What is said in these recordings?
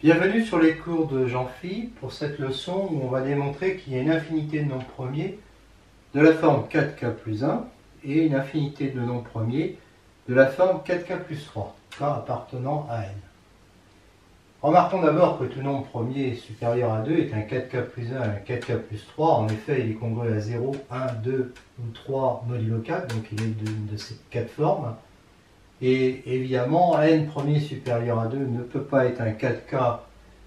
Bienvenue sur les cours de Jean-Phi pour cette leçon où on va démontrer qu'il y a une infinité de nombres premiers de la forme 4k plus 1 et une infinité de nombres premiers de la forme 4k plus 3, k appartenant à n. Remarquons d'abord que tout nombre premier supérieur à 2 est un 4k plus 1 et un 4k plus 3. En effet, il est congru à 0, 1, 2 ou 3 modulo 4, donc il est d'une de ces quatre formes. Et évidemment, n premier supérieur à 2 ne peut pas être un 4k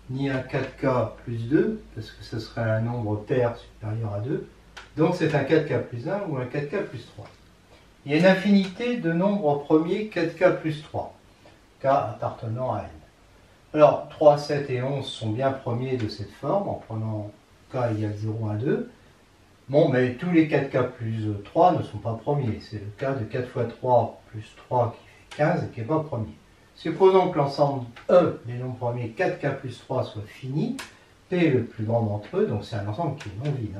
ni un 4k plus 2, parce que ce serait un nombre pair supérieur à 2. Donc c'est un 4k plus 1 ou un 4k plus 3. Il y a une infinité de nombres premiers 4k plus 3, k appartenant à n. Alors 3, 7 et 11 sont bien premiers de cette forme, en prenant k égale 0, 1, 2. Bon, mais tous les 4k plus 3 ne sont pas premiers. C'est le cas de 4 fois 3 plus 3 qui fait 15 et qui n'est pas premier. Supposons que l'ensemble E des nombres premiers 4k plus 3 soit fini. P est le plus grand d'entre eux, donc c'est un ensemble qui est non vide.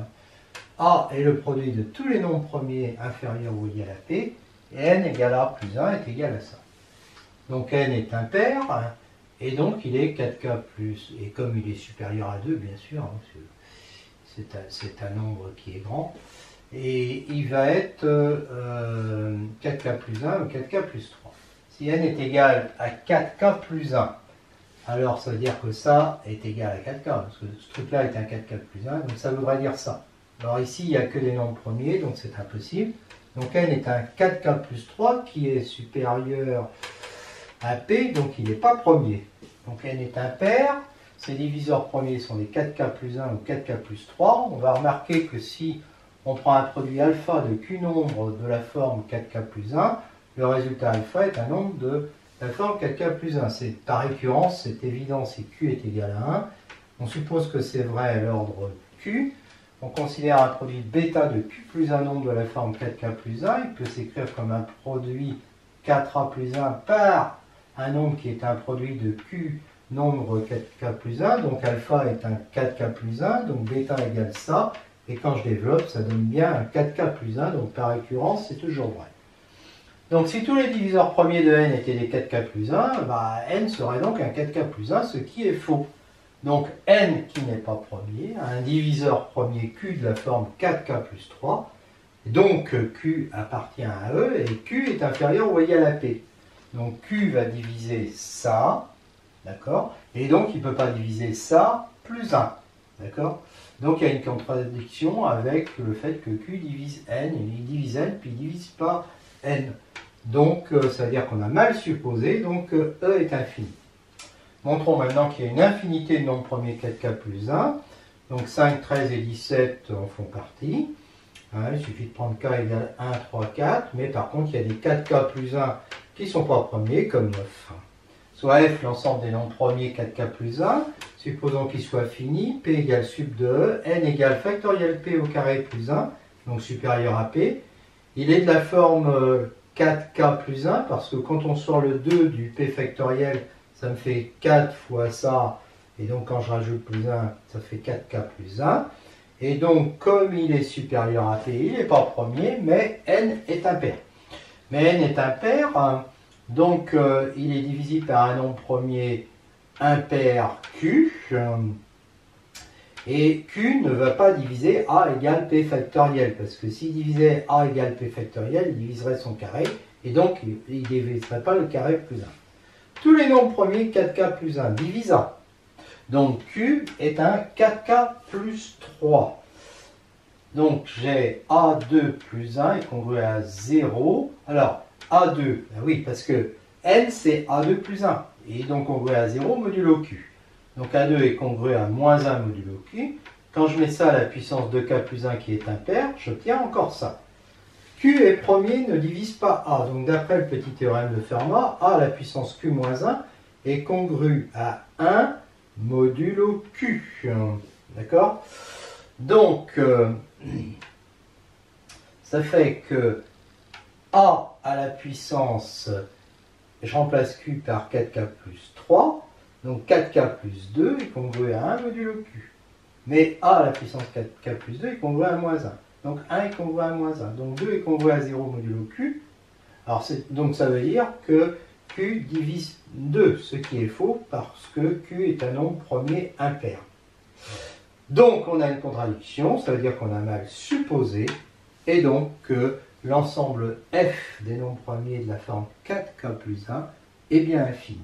A est le produit de tous les nombres premiers inférieurs ou égal à P. Et n égale A plus 1 est égal à ça. Donc n est impair. Et donc il est 4k plus, et comme il est supérieur à 2, bien sûr, c'est un nombre qui est grand, et il va être 4k plus 1 ou 4k plus 3. Si n est égal à 4k plus 1, alors ça veut dire que ça est égal à 4k, parce que ce truc-là est un 4k plus 1, donc ça voudrait dire ça. Alors ici, il n'y a que des nombres premiers, donc c'est impossible. Donc n est un 4k plus 3 qui est supérieur à P, donc il n'est pas premier. Donc n est impair, ses diviseurs premiers sont les 4k plus 1 ou 4k plus 3. On va remarquer que si on prend un produit alpha de q nombre de la forme 4k plus 1, le résultat alpha est un nombre de la forme 4k plus 1. C'est par récurrence, c'est évident si q est égal à 1. On suppose que c'est vrai à l'ordre q. On considère un produit bêta de q plus un nombre de la forme 4k plus 1. Il peut s'écrire comme un produit 4a plus 1 par un nombre qui est un produit de q nombre 4k plus 1, donc alpha est un 4k plus 1, donc bêta égale ça, et quand je développe, ça donne bien un 4k plus 1, donc par récurrence, c'est toujours vrai. Donc si tous les diviseurs premiers de n étaient des 4k plus 1, bah, n serait donc un 4k plus 1, ce qui est faux. Donc n qui n'est pas premier, a un diviseur premier q de la forme 4k plus 3, donc q appartient à E, et q est inférieur ou égal à p. Donc Q va diviser ça, d'accord? Et donc il ne peut pas diviser ça plus 1, d'accord? Donc il y a une contradiction avec le fait que Q divise N, il divise N, puis il ne divise pas N. Donc ça veut dire qu'on a mal supposé, donc E est infini. Montrons maintenant qu'il y a une infinité de nombres premiers 4k plus 1, donc 5, 13 et 17 en font partie. Il suffit de prendre k égale 1, 3, 4, mais par contre il y a des 4k plus 1 qui ne sont pas premiers, comme 9. Soit f, l'ensemble des nombres premiers 4k plus 1, supposons qu'il soit fini, p égale sub de e, n égale factoriel p au carré plus 1, donc supérieur à p. Il est de la forme 4k plus 1, parce que quand on sort le 2 du p factoriel, ça me fait 4 fois ça, et donc quand je rajoute plus 1, ça fait 4k plus 1. Et donc, comme il est supérieur à p, il n'est pas premier, mais n est impair. Mais n est impair, donc il est divisible par un nombre premier impair q, et q ne va pas diviser a égale p factoriel, parce que s'il divisait a égale p factoriel, il diviserait son carré, et donc il ne diviserait pas le carré plus 1. Tous les nombres premiers 4k plus 1 divisent a. Donc q est un 4k plus 3. Donc j'ai A2 plus 1 est congru à 0. Alors A2, ben oui, parce que n c'est A2 plus 1. Et donc congru à 0 modulo Q. Donc A2 est congru à moins 1 modulo Q. Quand je mets ça à la puissance de K plus 1 qui est impair, j'obtiens encore ça. Q est premier ne divise pas A. Donc d'après le petit théorème de Fermat, A à la puissance Q moins 1 est congru à 1 modulo Q. D'accord? Donc, ça fait que A à la puissance, je remplace Q par 4K plus 3, donc 4K plus 2 est congru à 1 modulo Q. Mais A à la puissance 4K plus 2 est congru à moins 1. Donc 1 est congru à moins 1. Donc 2 est congru à 0 modulo Q. Alors donc ça veut dire que Q divise 2, ce qui est faux parce que Q est un nombre premier impair. Donc on a une contradiction, ça veut dire qu'on a mal supposé, et donc que l'ensemble F des nombres premiers de la forme 4K plus 1 est bien infini.